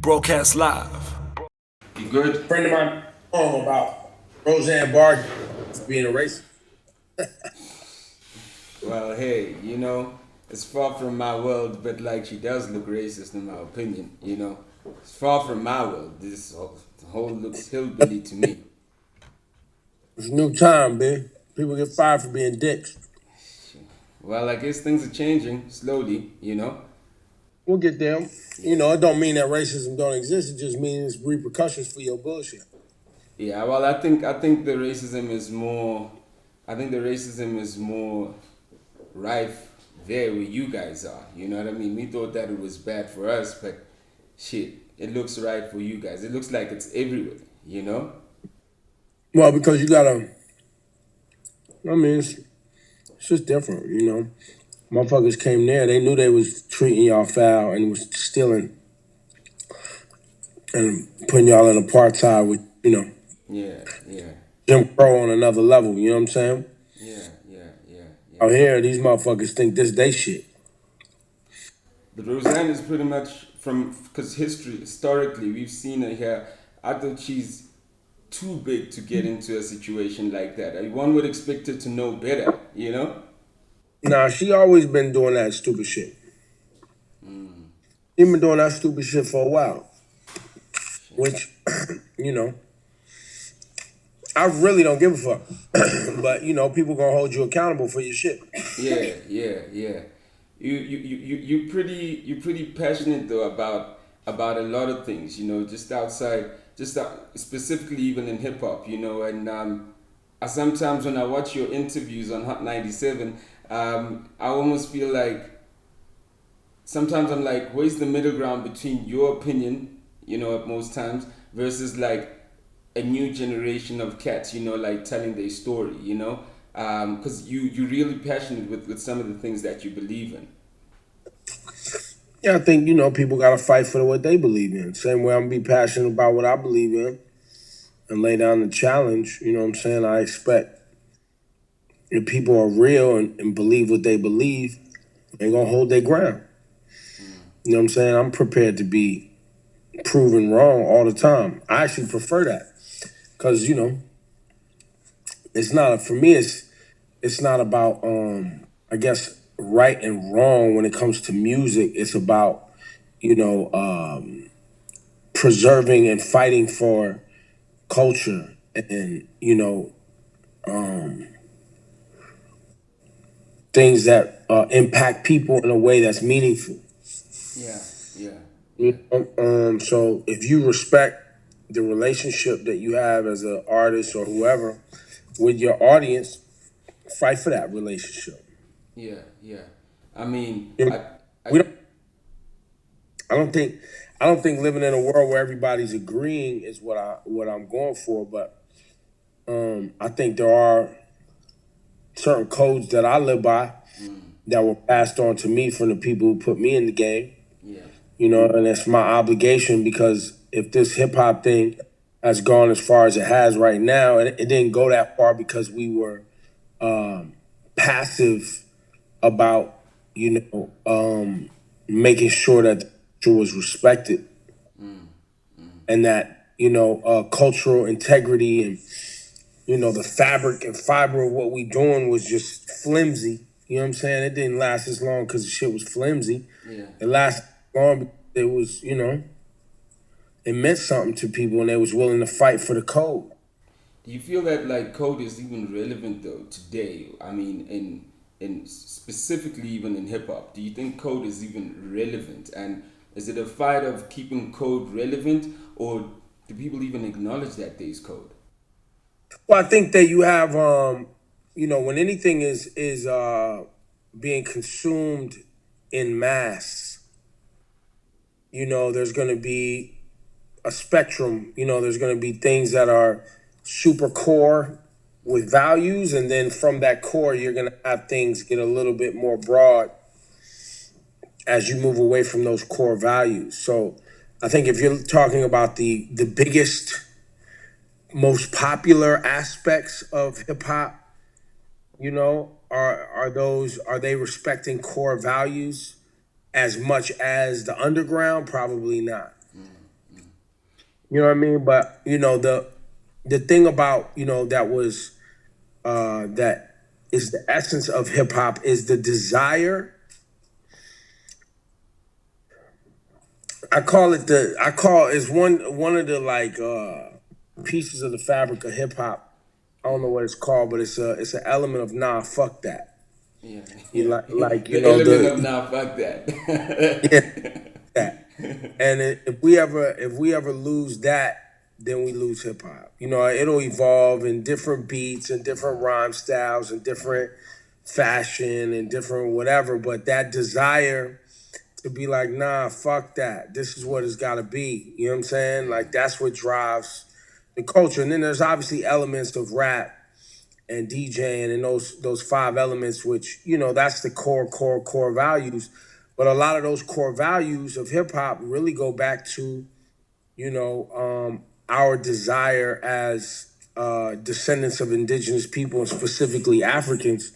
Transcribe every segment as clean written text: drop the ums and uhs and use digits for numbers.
Broadcast live. You good? A friend of mine told about Roseanne Barr being a racist. Well, hey, it's far from my world, but like she does look racist in my opinion. It's far from my world. The whole looks hillbilly to me. It's a new time, man. People get fired for being dicks. Well, I guess things are changing slowly. We'll get them. It don't mean that racism don't exist. It just means repercussions for your bullshit. Yeah, well, I think the racism is more. I think the racism is more rife there where you guys are. You know what I mean? We thought that it was bad for us, but shit, it looks right for you guys. It looks like it's everywhere. Well, because you gotta. I mean, it's just different. Motherfuckers came there. They knew they was treating y'all foul and was stealing and putting y'all in apartheid with Yeah, yeah, Jim Crow on another level. You know what I'm saying? yeah, yeah, yeah, yeah. Out here, these motherfuckers think this they shit. But Roseanne is pretty much because historically, we've seen her here. I thought she's too big to get into a situation like that. One would expect her to know better. Nah, she always been doing that stupid shit. She been doing that stupid shit for a while. Which, you know, I really don't give a fuck. But people gonna hold you accountable for your shit. Yeah, yeah, yeah. You pretty passionate though about a lot of things. Just outside, specifically even in hip hop. And I sometimes when I watch your interviews on Hot 97, I almost feel like sometimes I'm like, where's the middle ground between your opinion, at most times, versus like a new generation of cats, like telling their story. Because you're really passionate with some of the things that you believe in. Yeah, I think, people gotta fight for what they believe in. Same way I'm gonna be passionate about what I believe in and lay down the challenge, you know what I'm saying? I expect if people are real and believe what they believe, they're gonna hold their ground. You know what I'm saying? I'm prepared to be proven wrong all the time. I actually prefer that. Cause it's not for me it's not about I guess right and wrong when it comes to music. It's about, you know, preserving and fighting for culture and, things that impact people in a way that's meaningful. Yeah, yeah, yeah, So if you respect the relationship that you have as an artist or whoever with your audience, fight for that relationship. yeah, yeah. I mean, You know, I we don't. I don't think. I don't think living in a world where everybody's agreeing is what I'm going for. But I think there are certain codes that I live by that were passed on to me from the people who put me in the game. yeah, And it's my obligation because if this hip hop thing has gone as far as it has right now, and it didn't go that far because we were passive about, making sure that the culture was respected and that, cultural integrity and, the fabric and fiber of what we doing was just flimsy. You know what I'm saying? It didn't last as long because the shit was flimsy. yeah. It lasted long because it was, it meant something to people and they was willing to fight for the code. Do you feel that like code is even relevant though today? I mean, in specifically even in hip hop, do you think code is even relevant? And is it a fight of keeping code relevant, or do people even acknowledge that there's code? Well, I think that you have, when anything is being consumed in mass, there's going to be a spectrum. There's going to be things that are super core with values, and then from that core, you're going to have things get a little bit more broad as you move away from those core values. So, I think if you're talking about the biggest, most popular aspects of hip hop, are they respecting core values as much as the underground? Probably not. You know what I mean? But the thing about that was that is the essence of hip hop is the desire. I call is one of the like pieces of the fabric of hip hop. I don't know what it's called, but it's an element of nah, fuck that. Yeah, You yeah. like The element of the now, fuck yeah, that. that. And if we ever lose that, then we lose hip hop. It'll evolve in different beats and different rhyme styles and different fashion and different whatever. But that desire to be like, nah, fuck that. This is what it's got to be. You know what I'm saying? Yeah, Like that's what drives the culture. And then there's obviously elements of rap and DJing and those five elements, which that's the core values. But a lot of those core values of hip hop really go back to our desire as descendants of indigenous people and specifically Africans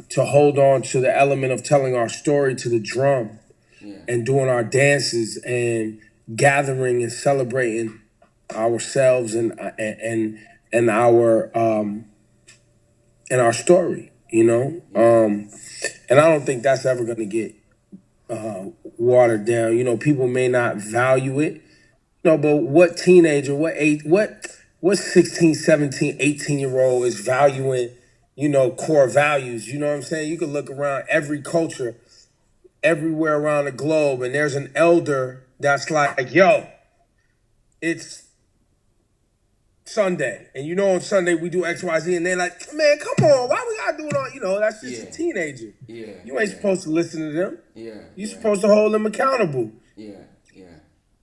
to hold on to the element of telling our story to the drum yeah, and doing our dances and gathering and celebrating ourselves and our story, yeah, and I don't think that's ever going to get watered down. People may not value it, but what teenager, what 16, 17, 18 year old is valuing, core values? You know what I'm saying? You can look around every culture, everywhere around the globe, and there's an elder that's like, yo, it's Sunday, and on Sunday we do X, Y, Z, and they're like, man, come on, why we gotta do it all? That's just a yeah, teenager. yeah, You ain't yeah, supposed to listen to them. yeah, You're yeah, supposed to hold them accountable. yeah, yeah,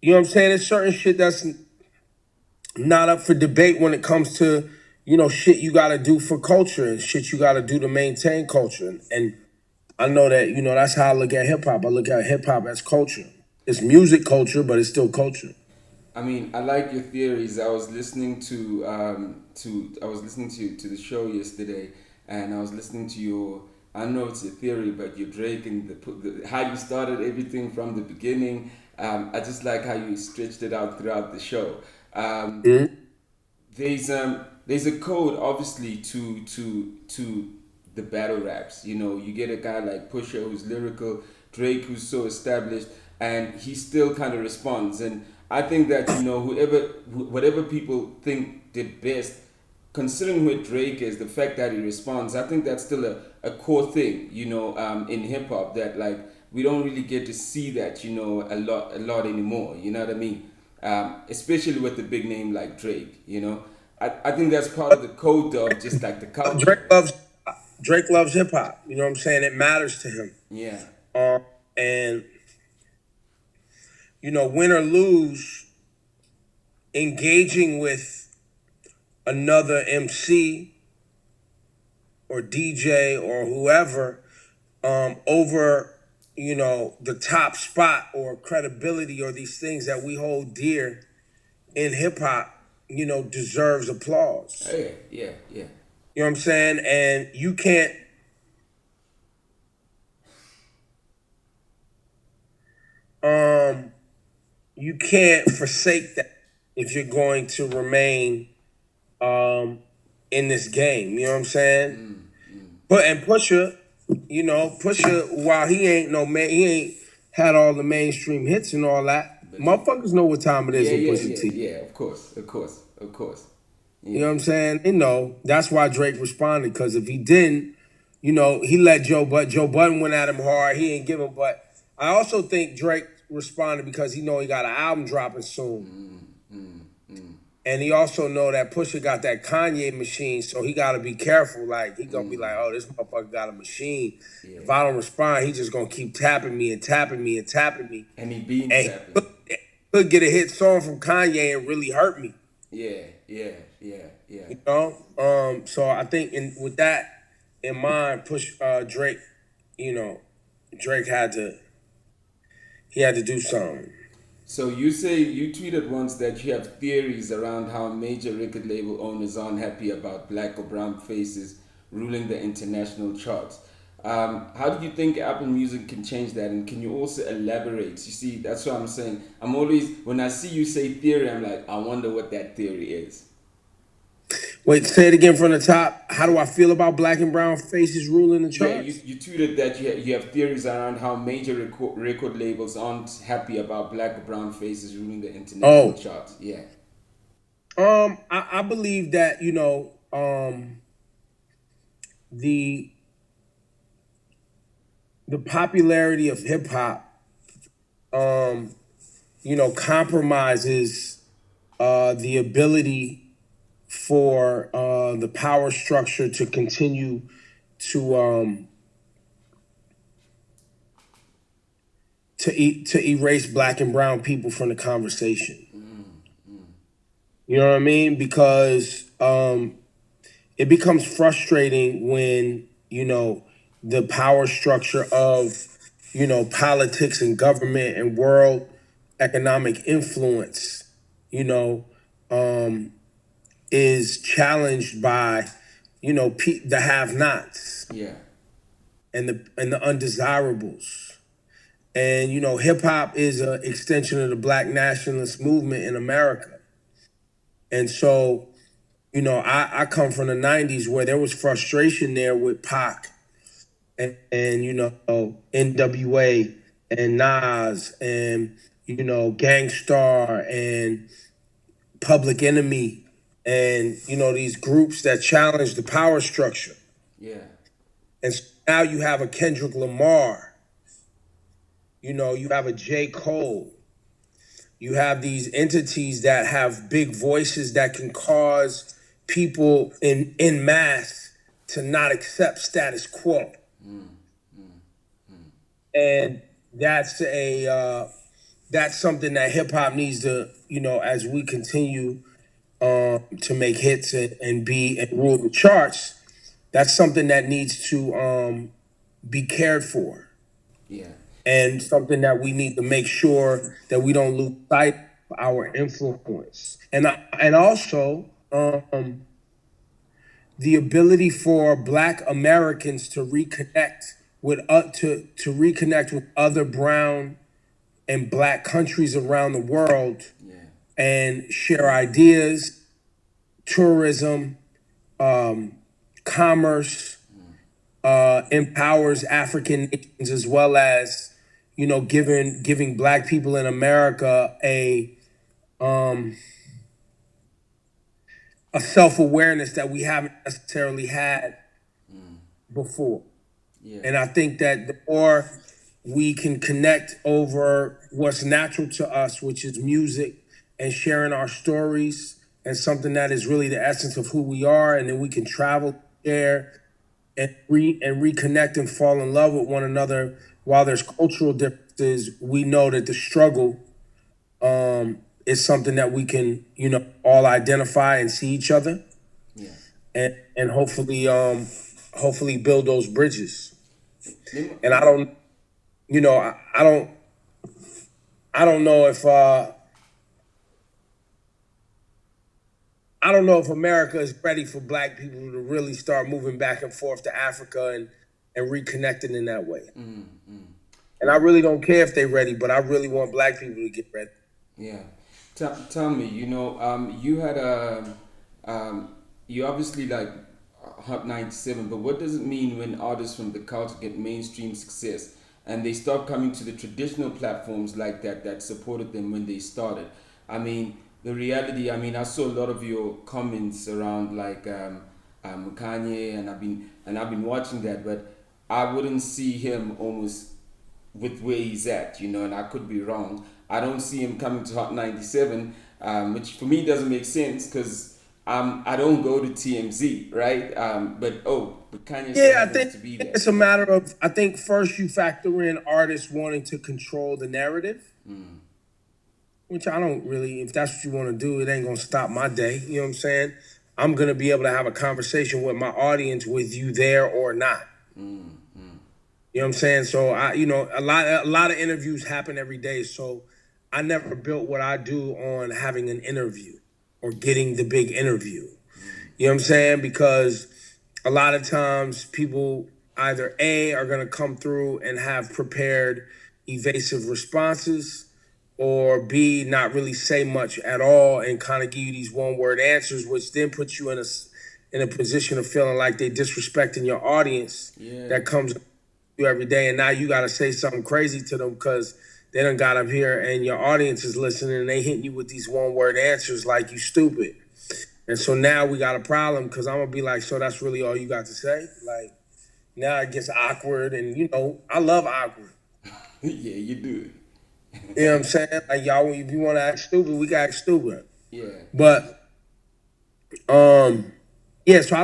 You know what I'm saying? There's certain shit that's not up for debate when it comes to, shit you gotta do for culture and shit you gotta do to maintain culture. And I know that, that's how I look at hip hop. I look at hip hop as culture. It's music culture, but it's still culture. I mean, I like your theories. I was listening to the show yesterday, and I was listening to your. I know it's a theory, but your Drake and how you started everything from the beginning. I just like how you stretched it out throughout the show. Mhm. There's a code obviously to the battle raps. You get a guy like Pusha who's lyrical, Drake who's so established, and he still kind of responds. And I think that whatever people think did best, considering where Drake is, the fact that he responds, I think that's still a core thing, in hip hop that like we don't really get to see that, a lot anymore. You know what I mean? Especially with the big name like Drake. I think that's part of the code of just like the Drake culture. loves Drake loves hip hop. You know what I'm saying? It matters to him. Yeah, And win or lose, engaging with another MC or DJ or whoever over the top spot or credibility or these things that we hold dear in hip hop, deserves oh, applause. yeah, yeah, yeah, You know what I'm saying? And um you can't forsake that if you're going to remain um in this game. You know what I'm saying? And Pusha, while he ain't no man, he ain't had all the mainstream hits and all that. but Motherfuckers know what time it is yeah, with yeah, Pusha yeah, T. yeah. Of course, of course, of course. You Yeah, know what I'm saying? That's why Drake responded. Because if he didn't, he let Joe Budden went at him hard. He ain't give him. But I also think Drake responded because he got an album dropping soon. And he also know that Pusha got that Kanye machine, so he got to be careful. Like he gonna be like, oh, this motherfucker got a machine. yeah. If I don't respond, he just gonna keep tapping me and tapping me and tapping me, And he been and he tapping. could get a hit song from Kanye and really hurt me. Yeah, yeah, yeah, yeah. So I think with that in mind, Drake. You know, Drake had to do something. So you say you tweeted once that you have theories around how major record label owners aren't happy about black or brown faces ruling the international charts. How do you think Apple Music can change that? And can you also elaborate? You see, that's what I'm saying. I'm always, when I see you say theory, I'm like, I wonder what that theory is. Wait, say it again from the top. How do I feel about black and brown faces ruling the Yeah, charts? you tweeted that you have theories around how major record labels aren't happy about black or brown faces ruling the international Oh, charts. Yeah. I believe that, the the popularity of hip hop, um, compromises the ability for the power structure to continue to to erase black and brown people from the conversation. You know what I mean? Because it becomes frustrating when the power structure of politics and government and world economic influence, you know, um, is challenged by the have-nots Yeah. and the undesirables. And hip hop is an extension of the black nationalist movement in America. And so, I come from the '90s where there was frustration there with Pac and NWA and Nas and Gangstar and Public Enemy and these groups that challenge the power structure. Yeah. And so now you have a Kendrick Lamar, you have a J. Cole, you have these entities that have big voices that can cause people in mass to not accept status quo. And that's that's something that hip hop needs to, as we continue to make hits and be and rule the charts, that's something that needs to be cared for, Yeah. and something that we need to make sure that we don't lose sight of our influence, and also the ability for Black Americans to reconnect with to reconnect with other brown and Black countries around the world Yeah. and share ideas, tourism, commerce, empowers African nations, as well as giving Black people in America a self awareness that we haven't necessarily had before. Yeah. And I think that the more we can connect over what's natural to us, which is music and sharing our stories and something that is really the essence of who we are, and then we can travel, share, and reconnect and fall in love with one another. While there's cultural differences, we know that the struggle is something that we can all identify and see each other, Yeah. and hopefully build those bridges. Let And me, I don't you know I don't know if I don't know if America is ready for Black people to really start moving back and forth to Africa and reconnecting in that way. And I really don't care if they're ready, but I really want Black people to get ready. Yeah. Tell me, you had you obviously like Hot 97, but what does it mean when artists from the culture get mainstream success and they start coming to the traditional platforms like that supported them when they started? I mean, the reality, I mean, I saw a lot of your comments around like Kanye, and I've been watching that, but I wouldn't see him almost with where he's at, and I could be wrong. I don't see him coming to Hot 97, which for me doesn't make sense because I don't go to TMZ, right? But Kanye still Yeah, I happens think to be there. it's a matter of, I think first you factor in artists wanting to control the narrative, which I don't really, if that's what you want to do, it ain't gonna stop my day. You know what I'm saying? I'm gonna be able to have a conversation with my audience with you there or not. You know what I'm saying? So a lot of interviews happen every day. So I never built what I do on having an interview or getting the big interview. You know what I'm saying? Because a lot of times people either A, are going to come through and have prepared evasive responses, or B, not really say much at all and kind of give you these one word answers, which then puts you in a position of feeling like they disrespecting your audience that comes to you every day, and now you got to say something crazy to them because they done got up here and your audience is listening and they hitting you with these one word answers like you stupid. And so now we got a problem because I'm gonna be like, so that's really all you got to say? Like, now it gets awkward, and I love awkward. Yeah, you do. You know what I'm saying? Like, y'all, if you want to act stupid, we can act stupid. Yeah. But yeah, so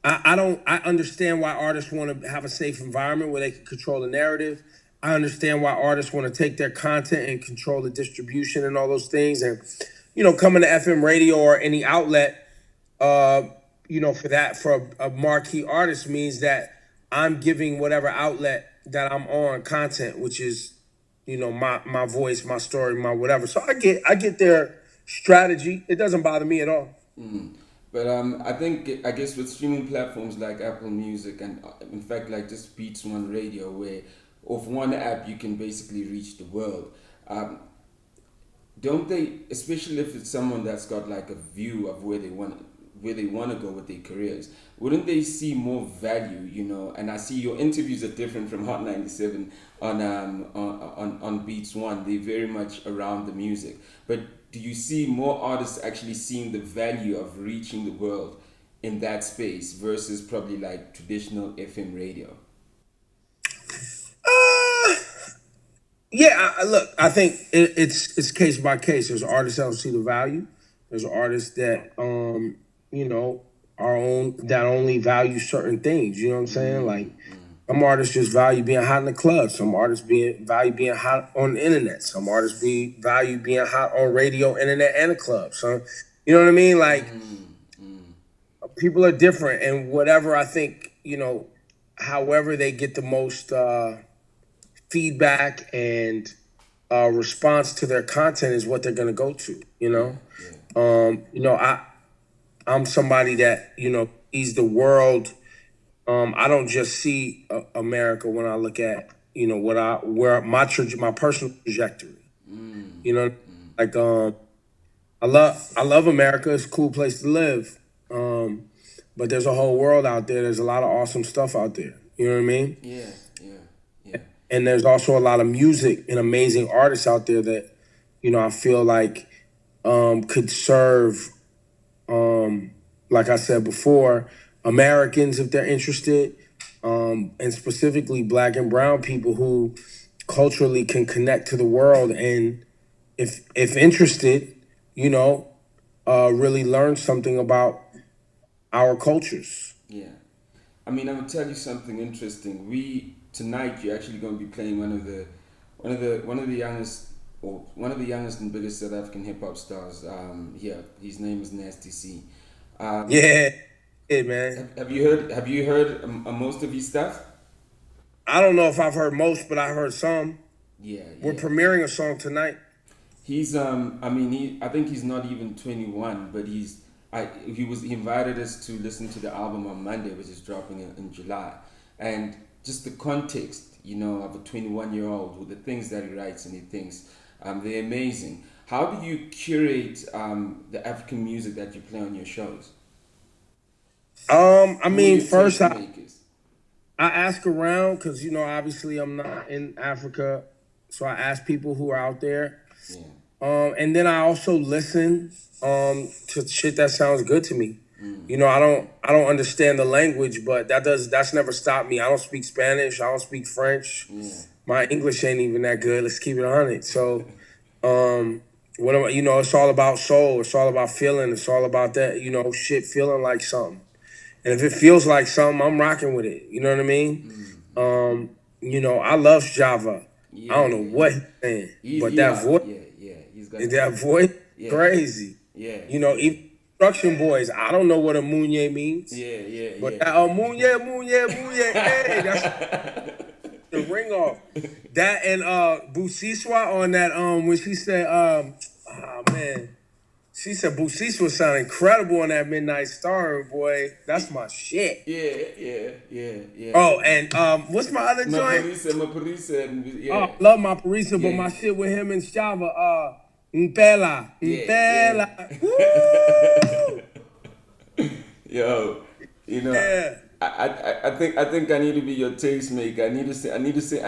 I understand why artists want to have a safe environment where they can control the narrative. I understand why artists want to take their content and control the distribution and all those things. And, coming to FM radio or any outlet, for a marquee artist means that I'm giving whatever outlet that I'm on content, which is, my voice, my story, my whatever. So I get their strategy. It doesn't bother me at all. But I guess with streaming platforms like Apple Music and in fact like just Beats One Radio, where off one app you can basically reach the world. Don't they, especially if it's someone that's got like a view of where they want to go with their careers, wouldn't they see more value? And I see your interviews are different from Hot 97 on Beats One. They're very much around the music, but do you see more artists actually seeing the value of reaching the world in that space versus probably like traditional FM radio? Yeah, look, I think it's case by case. There's artists that don't see the value. There's artists that that only value certain things. You know what I'm saying? Like, some artists just value being hot in the club. Some artists value being hot on the internet. Some artists value being hot on radio, internet, and the club. So, you know what I mean? Like, people are different, and whatever I think, however they get the most feedback and response to their content is what they're gonna go to. I'm somebody that sees the world. I don't just see America when I look at where my personal trajectory. Like I love America. It's a cool place to live. But there's a whole world out there. There's a lot of awesome stuff out there. You know what I mean? Yeah. And there's also a lot of music and amazing artists out there that I feel like could serve, like I said before, Americans if they're interested, and specifically Black and brown people who culturally can connect to the world, and if interested, really learn something about our cultures. Yeah, I mean, I'm gonna tell you something interesting. Tonight you're actually going to be playing one of the youngest and biggest South African hip hop stars. Here, his name is Nasty C. Yeah, man. Have you heard most of his stuff? I don't know if I've heard most, but I heard some. Yeah. We're premiering a song tonight. He's I think he's not even 21, but he invited us to listen to the album on Monday, which is dropping in July, and just the context, of a 21-year-old with the things that he writes and he thinks, they're amazing. How do you curate the African music that you play on your shows? I mean, first I ask around because obviously I'm not in Africa, so I ask people who are out there. Yeah. And then I also listen to shit that sounds good to me. I don't understand the language, but that's never stopped me. I don't speak Spanish. I don't speak French. Yeah. My English ain't even that good. Let's keep it 100. So, it's all about soul. It's all about feeling. It's all about that, shit feeling like something. And if it feels like something, I'm rocking with it. You know what I mean? I love Java. Yeah, I don't know what he's saying, but that voice, he's got that voice, crazy. Yeah, even Construction Boys. I don't know what a Mounye means. Yeah. But that Mounye, hey, that's the ring off. That and Busiswa on that when she said, She said Bousis would sound incredible on that Midnight Star, boy. That's my shit. Yeah. Oh, and what's my other joint? Maparisa, and Oh, yeah, I love my Parisa, but yeah, my shit with him and Shava, Mpela. yeah. Woo! Yo, you know, Yeah. I think I need to be your tastemaker. I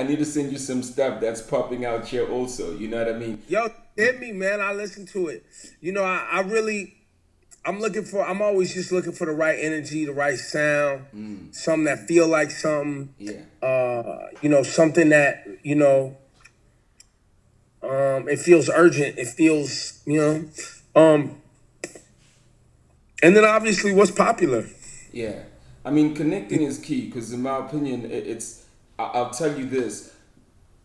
need to send you some stuff that's popping out here also. You know what I mean? Yo, hit me, man. I listen to it. You know, I really, I'm always just looking for the right energy, the right sound, something that feel like something. Yeah, You know, something that, it feels urgent. It feels, and then obviously what's popular. yeah. I mean, connecting is key because, in my opinion, it's. I'll tell you this: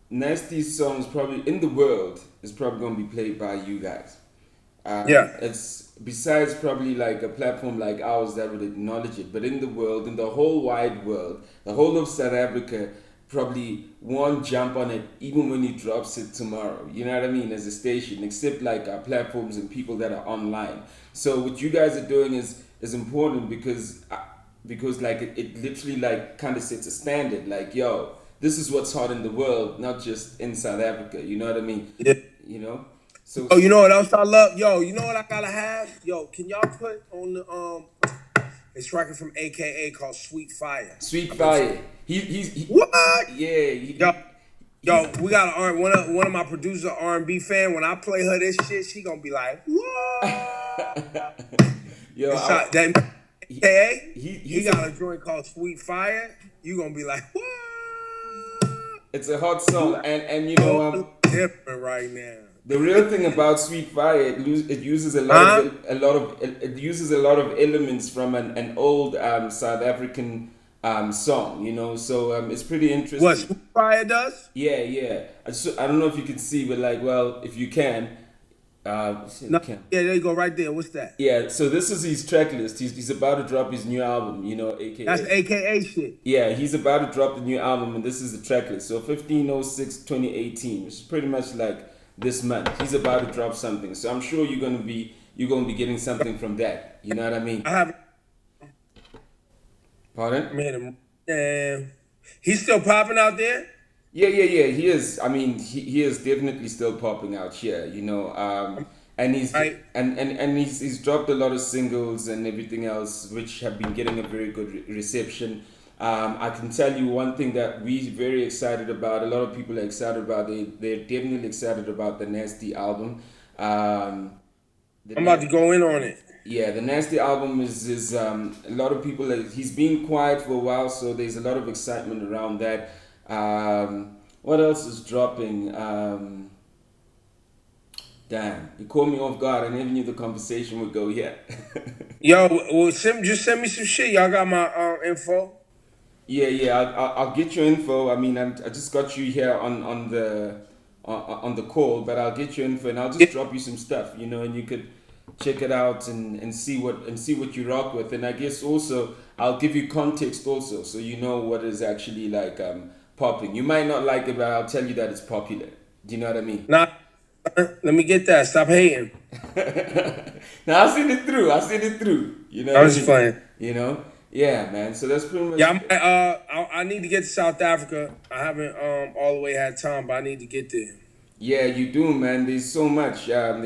Nasty songs probably in the world is probably going to be played by you guys. Yeah. It's besides probably like a platform like ours that would acknowledge it, but in the world, in the whole wide world, the whole of South Africa probably won't jump on it even when he drops it tomorrow. You know what I mean? As a station, except like our platforms and people that are online. So what you guys are doing is important because like it literally like kind of sets a standard. Like yo, this is what's hot in the world, not just in South Africa. You know what I mean? Yeah. You know. So Oh, you know what else I love? Yo, you know what I gotta have? Yo, can y'all put on the it's record from AKA called Sweet Fire. Sweet Fire. He What? yeah. Yo, we got one of my producer R&B fan. When I play her this shit, she gonna be like, what? Yo, that AKA, he got a joint called Sweet Fire. You gonna be like, what? It's a hot song, and you know different right now. the real thing about Sweet Fire, it uses a lot it uses a lot of elements from an old South African song, you know. So it's pretty interesting. What Sweet Fire does? Yeah. I don't know if you can see, but like, well, if you can. No, yeah, there you go, right there. What's that? Yeah, so this is his track list. He's about to drop his new album, you know, AKA. That's AKA shit. Yeah, he's about to drop the new album, and this is the track list. So 15/06/2018, which is pretty much like this month. He's about to drop something. So I'm sure you're gonna be getting something from that. You know what I mean? I have. Pardon? Man, he's still popping out there. Yeah. He is. I mean, he is definitely still popping out here. You know, and he's and he's dropped a lot of singles and everything else, which have been getting a very good reception. I can tell you one thing that we're very excited about. A lot of people are excited about. They're definitely excited about the Nasty album. I'm about to go in on it. Yeah, the Nasty album is a lot of people. He's been quiet for a while, so there's a lot of excitement around that. What else is dropping? Damn, you caught me off guard. I never knew the conversation would go yet. Yo, well, just send me some shit. Y'all got my info. Yeah. I'll get your info. I mean, I just got you here on the call, but I'll get your info and I'll just drop you some stuff, you know, and you could check it out and see what you rock with. And I guess also I'll give you context also, so you know what is actually like popping. You might not like it, but I'll tell you that it's popular. Do you know what I mean? Nah, let me get that. Stop hating. Now I'll send it through. You know, I was just playing. You know, yeah, man. So that's pretty much. Yeah, I need to get to South Africa. I haven't all the way had time, but I need to get there. Yeah, you do, man. There's so much. And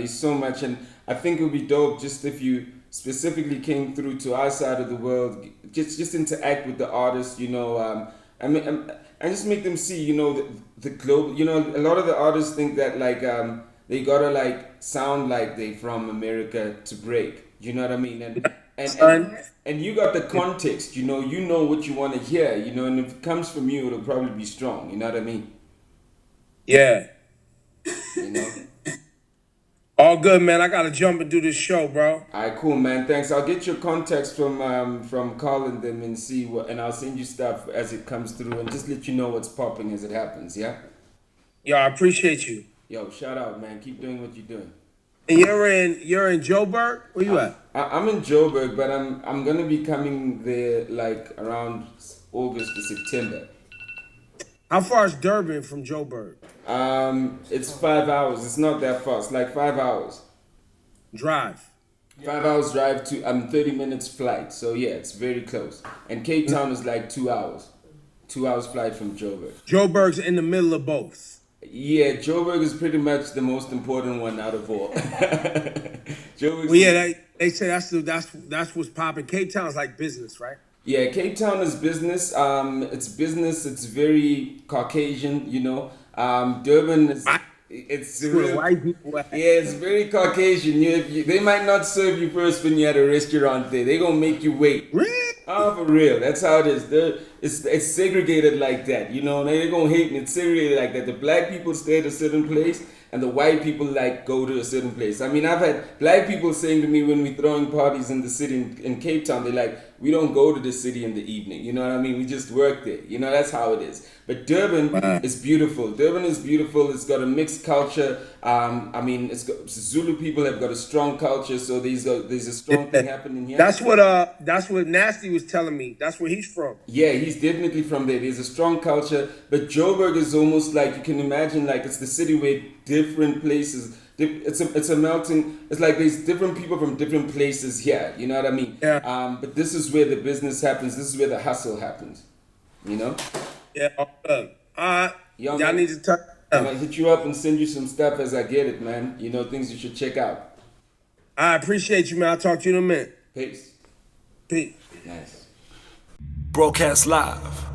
I think it would be dope just if you specifically came through to our side of the world, just interact with the artists, you know. And just make them see, you know, the global. You know, a lot of the artists think that like they gotta like sound like they from America to break. You know what I mean? And you got the context. You know what you want to hear. You know, and if it comes from you, it'll probably be strong. You know what I mean? Yeah. You know. All good, man. I gotta jump and do this show, bro. All right, cool, man. Thanks. I'll get your contacts from Carl and them and see what, and I'll send you stuff as it comes through and just let you know what's popping as it happens. Yeah. Yo, I appreciate you. Yo, shout out, man. Keep doing what you're doing. And you're in Joburg? Where you at? I'm in Joburg, but I'm gonna be coming there like around August to September. How far is Durban from Joburg? It's 5 hours. It's not that far. It's like 5 hours. Drive. 5 hours drive to 30 minutes flight. So yeah, it's very close. And Cape Town is like 2 hours. 2 hours flight from Joburg. Joburg's in the middle of both. Yeah, Joburg is pretty much the most important one out of all. Joburg's Well, yeah, they say that's what's popping. Cape Town's like business, right? Yeah, Cape Town is business. It's business. It's very Caucasian, you know. Durban is it's Where the real. white people at. Yeah, it's very Caucasian. They might not serve you first when you're at a restaurant there. They're gonna make you wait. Really? Oh, for real. That's how it is. It's segregated like that. You know, they're gonna hate me. It's segregated like that. The black people stay at a certain place, and the white people like go to a certain place. I mean, I've had black people saying to me when we throwing parties in the city in Cape Town, they're like, we don't go to the city in the evening. You know what I mean? We just work there. You know, that's how it is. But Durban is beautiful. Durban is beautiful. It's got a mixed culture. I mean, Zulu people have got a strong culture, so there's a strong thing happening here. That's what Nasty was telling me. That's where he's from. Yeah, he's definitely from there. There's a strong culture, but Joburg is almost like, you can imagine, like it's the city where different places. It's a melting. It's like there's different people from different places here. You know what I mean? Yeah. But this is where the business happens. This is where the hustle happens. You know? Yeah. Yo, Y'all man, need to touch. I'm gonna hit you up and send you some stuff as I get it, man. You know, things you should check out. I appreciate you, man. I'll talk to you in a minute. Peace. Peace. Nice. Broadcast live